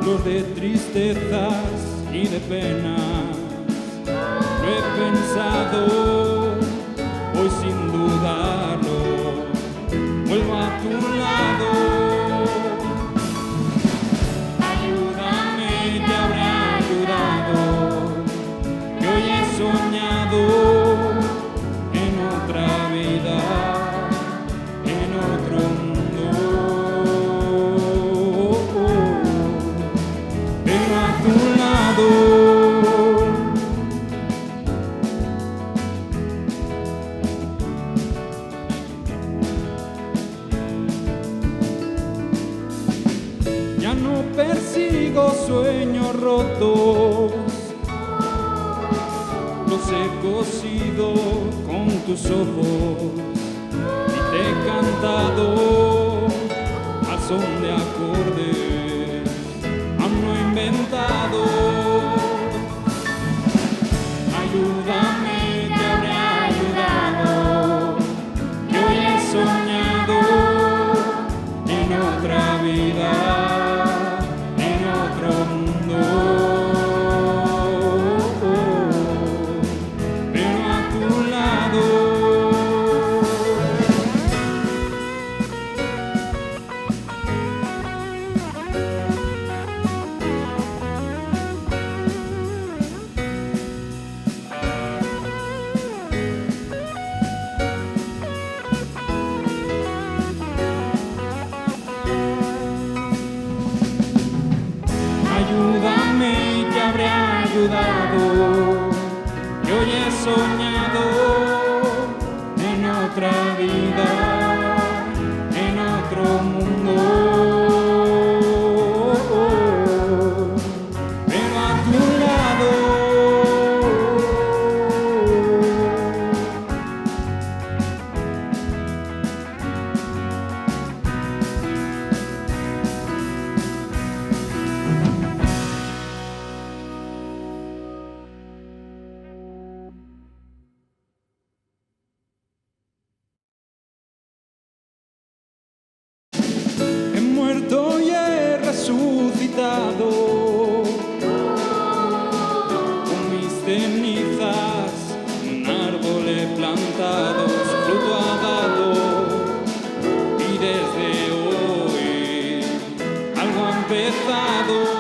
los de tristezas y de penas. Lo he pensado, hoy sin dudarlo, vuelvo a tu lado. Ayúdame, te habré ayudado, que hoy he soñado en otra vida, en otro mundo, pero a tu lado. Ya no persigo sueños rotos, los he cosido con tus ojos y te he cantado al son de acordes, aún no he inventado. Ayúdame, te habré ayudado, que hoy he soñado en otra vida, en otro mundo, pero a tu lado. Ayúdame, te habré ayudado, que hoy he soñado en otra vida, en otro mundo, pero a tu lado. He muerto y he resucitado, con mis cenizas un árbol he plantado, su fruto ha dado, y desde hoy algo ha empezado.